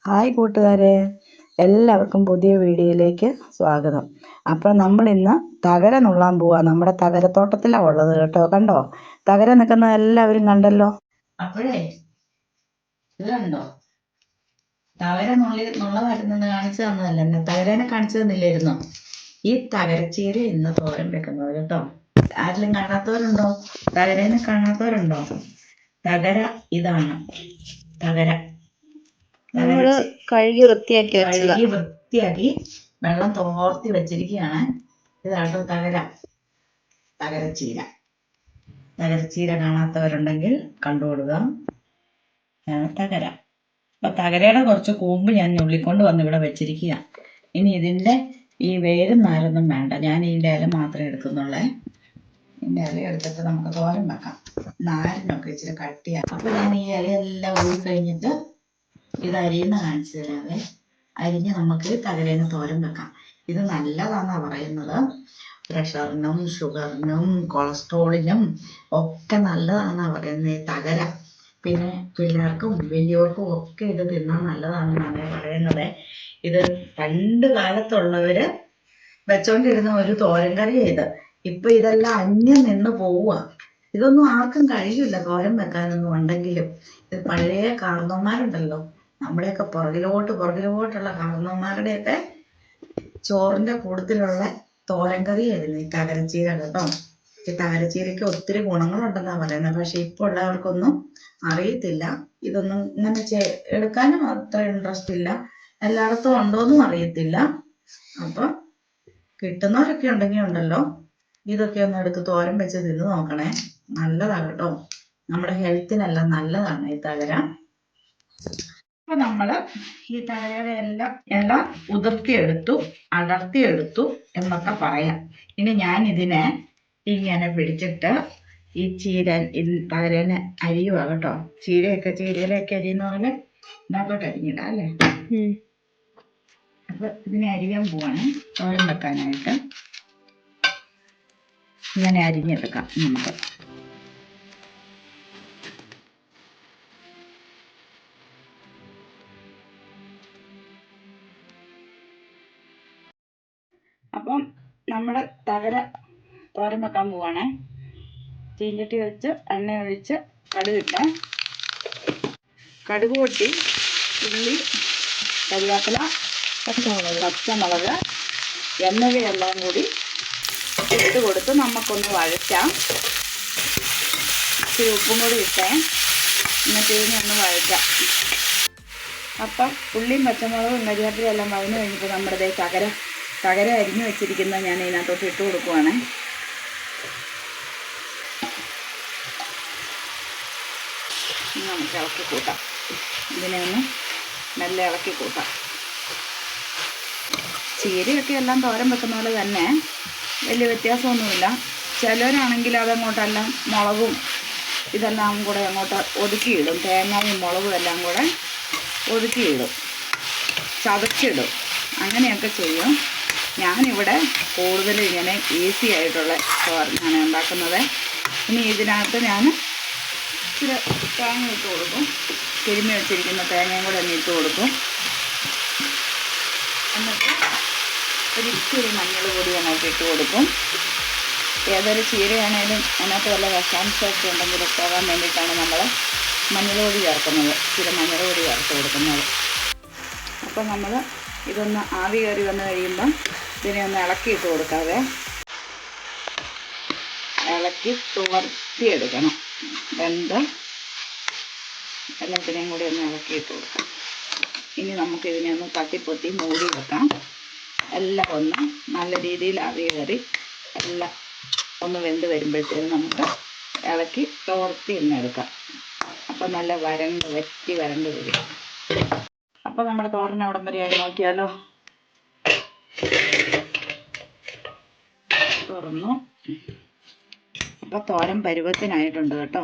Hi കൂട്ടുകാരെ, എല്ലാവർക്കും പുതിയ വീഡിയോയിലേക്ക് സ്വാഗതം. അപ്പോൾ നമ്മൾ ഇന്ന് തകര നുള്ളാൻ പോവാ. നമ്മുടെ തകരത്തോട്ടത്തിലാണ് ഉള്ളത് കേട്ടോ. കണ്ടോ, തകര നിൽക്കുന്നത് എല്ലാവരും കണ്ടല്ലോ. അപ്പോഴേ ഇത് കണ്ടോ, തകര നുള്ളതായിട്ടൊന്ന് കാണിച്ചു തന്നതല്ലേ, തകരനെ കാണിച്ചു തന്നില്ലായിരുന്നോ? ഈ തകരച്ചീര ഇന്ന് തോരൻ വെക്കുന്നത് കേട്ടോ. ആരെങ്കിലും കാണാത്തവരുണ്ടോ? തകരനെ കാണാത്തവരുണ്ടോ? തകര ഇതാണ് തകര. കഴുകി വൃത്തിയാക്കി വെള്ളം തോർത്തി വെച്ചിരിക്കുകയാണ്. ഇതാട്ടോ തകരച്ചീര കാണാത്തവരുണ്ടെങ്കിൽ കണ്ടുകൊടുക്കുക. തകര. അപ്പൊ തകരയുടെ കുറച്ച് കൂമ്പ് ഞാൻ ഞുള്ളിക്കൊണ്ട് വന്ന് ഇവിടെ വെച്ചിരിക്കുക. ഇനി ഇതിന്റെ ഈ വേരും നാരൊന്നും വേണ്ട, ഞാൻ ഇതിന്റെ ഇല മാത്രമേ എടുക്കുന്നുള്ളേ. ഇതിന്റെ ഇല എടുത്തിട്ട് നമുക്ക് തോരൻ വെക്കാം. നാരിനൊക്കെ ഇച്ചിരി കട്ടിയാക്കാം. അപ്പൊ ഞാൻ ഈ ഇലയെല്ലാം ഊരി കഴിഞ്ഞിട്ട് ഇത് അരിയുന്ന കാണിച്ചു തരാവേ. അരിഞ്ഞ് നമുക്ക് തകരേനെ തോരൻ വെക്കാം. ഇത് നല്ലതാണെന്നാ പറയുന്നത്. പ്രഷറിനും ഷുഗറിനും കൊളസ്ട്രോളിനും ഒക്കെ നല്ലതാണെന്നാ പറയുന്നത് ഈ തകര. പിന്നെ പിള്ളേർക്കും വലിയവർക്കും ഒക്കെ ഇത് തിന്നാൻ നല്ലതാണെന്നാണ് പറയുന്നത്. ഇത് പണ്ട് കാലത്തുള്ളവര് വെച്ചോണ്ടിരുന്ന ഒരു തോരൻ കറിയാണ് ഇത്. ഇപ്പൊ ഇതെല്ലാം അന്യം നിന്ന് പോവുക. ഇതൊന്നും ആർക്കും കഴിയില്ല തോരൻ വെക്കാനൊന്നും ഉണ്ടെങ്കിലും. ഇത് പഴയ കാരണവന്മാരുണ്ടല്ലോ, നമ്മുടെയൊക്കെ പുറകിലോട്ടുള്ള കാരണവന്മാരുടെയൊക്കെ ചോറിന്റെ കൂട്ടത്തിലുള്ള തോരൻ കറിയായിരുന്നു ഈ തകരച്ചീര കേട്ടോ. ഈ തകരച്ചീരയ്ക്ക് ഒത്തിരി ഗുണങ്ങളുണ്ടെന്നാണ് പറയുന്നത്. പക്ഷെ ഇപ്പോൾ ഉള്ളവർക്കൊന്നും അറിയത്തില്ല. ഇതൊന്നും ഇങ്ങനെ എടുക്കാനും അത്ര ഇൻട്രസ്റ്റ് ഇല്ല. എല്ലായിടത്തും ഉണ്ടോന്നും അറിയത്തില്ല. അപ്പൊ കിട്ടുന്നവരൊക്കെ ഉണ്ടെങ്കിൽ ഉണ്ടല്ലോ, ഇതൊക്കെ ഒന്ന് എടുത്ത് തോരൻ വെച്ച് തിന്ന് നോക്കണേ. നല്ലതാണ് കേട്ടോ, നമ്മുടെ ഹെൽത്തിനെല്ലാം നല്ലതാണ് ഈ തകര. അപ്പൊ നമ്മള് ഈ തകരയുടെ എല്ലാം ഉതിർത്തിയെടുത്തു, അടർത്തിയെടുത്തു എന്നൊക്കെ പറയാം. ഇനി ഞാൻ ഇതിനെ ഇങ്ങനെ പിടിച്ചിട്ട് ഈ തകരേനെ അരിയുക കേട്ടോ. ചീരയിലൊക്കെ അരിയുന്ന പോലെ ഇതിനകത്തോട്ട് അരിഞ്ഞിടാം അല്ലേ. അപ്പൊ ഇതിനെ അരിയാൻ പോവാണ് തോരൻ വെക്കാനായിട്ട്. ഇങ്ങനെ അരിഞ്ഞെടുക്കാം നമുക്ക്. അപ്പം നമ്മുടെ തകര തോരൻ വെക്കാൻ പോവാണ്. ചീഞ്ചട്ടി വെച്ച് എണ്ണ ഒഴിച്ച് കടുകിട്ട്, കടുക് പൊട്ടി, ഉള്ളി, കരിവേപ്പില, പച്ചമുളക് എന്നിവയെല്ലാം കൂടി ഇട്ട് കൊടുത്ത് നമുക്കൊന്ന് വഴറ്റാം. ഇച്ചിരി ഉപ്പും കൂടി ഇട്ടേ, എന്നിട്ട് ഇതിനെ ഒന്ന് വഴറ്റാം. അപ്പം ഉള്ളിയും പച്ചമുളകും കരിവേപ്പിലയും എല്ലാം വഴന്നു കഴിഞ്ഞപ്പോൾ നമ്മുടെ തകര അരിഞ്ഞു വെച്ചിരിക്കുന്ന ഞാൻ ഇതിനകത്തോട്ട് ഇട്ട് കൊടുക്കുവാണ്. നമുക്ക് ഇളക്കി കൂട്ടാം. ഇതിനെ ഒന്ന് നല്ല ഇളക്കി കൂട്ടാം. ചീരയൊക്കെ എല്ലാം തോരൻ വെക്കുന്ന പോലെ തന്നെ, വലിയ വ്യത്യാസമൊന്നുമില്ല. ചിലരാണെങ്കിൽ അതങ്ങോട്ടെല്ലാം മുളകും ഇതെല്ലാം കൂടെ അങ്ങോട്ട് ഒതുക്കിയിടും. തേങ്ങയും മുളകും എല്ലാം കൂടെ ഒതുക്കിയിടും, ചതച്ചിടും. അങ്ങനെയൊക്കെ ചെയ്യും. ഞാനിവിടെ കൂടുതലും ഇങ്ങനെ ഈസി ആയിട്ടുള്ള തോരനാണ് ഉണ്ടാക്കുന്നത്. ഇനി ഇതിനകത്ത് ഞാൻ ഇച്ചിരി തേങ്ങ ഇട്ട് കൊടുക്കും. തിരുമ്മി വെച്ചിരിക്കുന്ന തേങ്ങയും കൂടെ ഒന്ന് ഇട്ട് കൊടുക്കും. എന്നിട്ട് ഒരിച്ചിരി മഞ്ഞൾ പൊടി അങ്ങോട്ട് ഇട്ട് കൊടുക്കും. ഏതൊരു ചീരയാണേലും അതിനകത്ത് വല്ല വിഷാംശമൊക്കെ ഉണ്ടെങ്കിൽ പോകാൻ വേണ്ടിയിട്ടാണ് നമ്മൾ മഞ്ഞൾ പൊടി ചേർക്കുന്നത്. ഇച്ചിരി മഞ്ഞൾ പൊടി ചേർത്ത് കൊടുക്കുന്നത്. അപ്പം നമ്മൾ ഇതൊന്ന് ആവി കയറി വന്ന് കഴിയുമ്പം ഇതിനെ ഒന്ന് ഇളക്കിയിട്ട് കൊടുക്കാതെ ഇളക്കി തുവർത്തിയെടുക്കണം. എല്ലാത്തിനെയും കൂടി ഒന്ന് ഇളക്കിയിട്ട് കൊടുക്കാം. ഇനി നമുക്കിതിനെ ഒന്ന് തട്ടിപ്പൊത്തി മൂടി വെക്കാം. എല്ലാം ഒന്ന് നല്ല രീതിയിൽ ആവി കയറി എല്ലാം ഒന്ന് വെന്ത് വരുമ്പോഴത്തേനും നമുക്ക് ഇളക്കി തോർത്തി ഒന്ന് എടുക്കാം. അപ്പം നല്ല വറ്റി വരണ്ട് വരും. അപ്പം നമ്മുടെ തോരൻ അവിടം വരെ ആയി നോക്കിയാലോ. തുറന്നു. അപ്പം തോരൻ പരുവത്തിനായിട്ടുണ്ട് കേട്ടോ.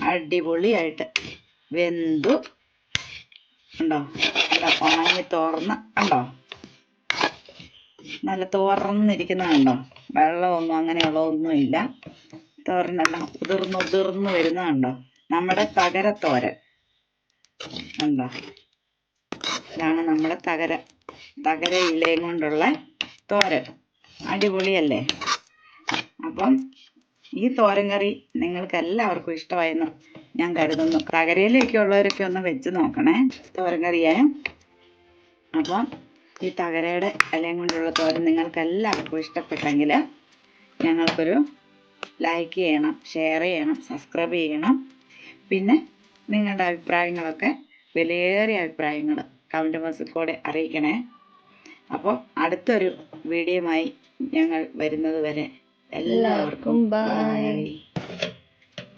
അടിപൊളിയായിട്ട് വെന്തു ഉണ്ടോ. നല്ല ഉണങ്ങി തോർന്ന് ഉണ്ടോ, നല്ല തോർന്നിരിക്കുന്നതുണ്ടോ. വെള്ളമൊന്നും അങ്ങനെയുള്ളതൊന്നുമില്ല. തോരനെല്ലാം ഉതിർന്ന് വരുന്നതുണ്ടോ. നമ്മുടെ തകരത്തോരൻ എന്താ, ഇതാണ് നമ്മുടെ തകര ഇലയും കൊണ്ടുള്ള തോരൻ. അടിപൊളിയല്ലേ? അപ്പം ഈ തോരൻ കറി നിങ്ങൾക്ക് എല്ലാവർക്കും ഇഷ്ടമായെന്ന് ഞാൻ കരുതുന്നു. തകരയിലൊക്കെ ഉള്ളവരൊക്കെ ഒന്ന് വെച്ച് നോക്കണേ തോരൻ കറിയെ. അപ്പം ഈ തകരയുടെ ഇലയും കൊണ്ടുള്ള തോരൻ നിങ്ങൾക്ക് എല്ലാവർക്കും ഇഷ്ടപ്പെട്ടെങ്കിൽ ഞങ്ങൾക്കൊരു ലൈക്ക് ചെയ്യണം, ഷെയർ ചെയ്യണം, സബ്സ്ക്രൈബ് ചെയ്യണം. പിന്നെ നിങ്ങളുടെ അഭിപ്രായങ്ങളൊക്കെ, വിലയേറിയ അഭിപ്രായങ്ങൾ കമൻറ്റ് ബോക്സിൽ കൂടെ അറിയിക്കണേ. അപ്പോൾ അടുത്തൊരു വീഡിയോയുമായി ഞങ്ങൾ വരുന്നത് വരെ എല്ലാവർക്കും ബൈ.